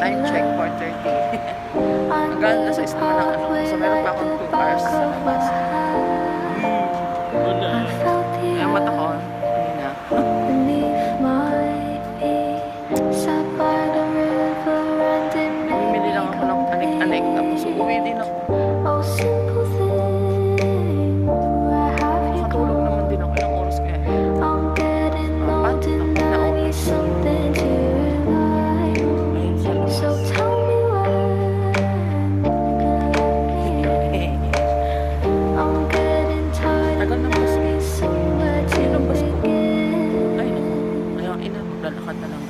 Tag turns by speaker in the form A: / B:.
A: Time check 4:30. Hanggang alas 6 naman ang ano. So meron pa akong 2 hours sa labas. Wala. Kaya mata ko. Hindi na. Bumili lang ako ng anik-anik. Tapos uuwi din ako. Makatulog naman din ako. Ilang oras kaya. Apat na oras. Ayun sa labas. Tagal ng bus ko. Ayun ang bus ko. Ay, naku. Ayaw ina. Maglalakad na lang.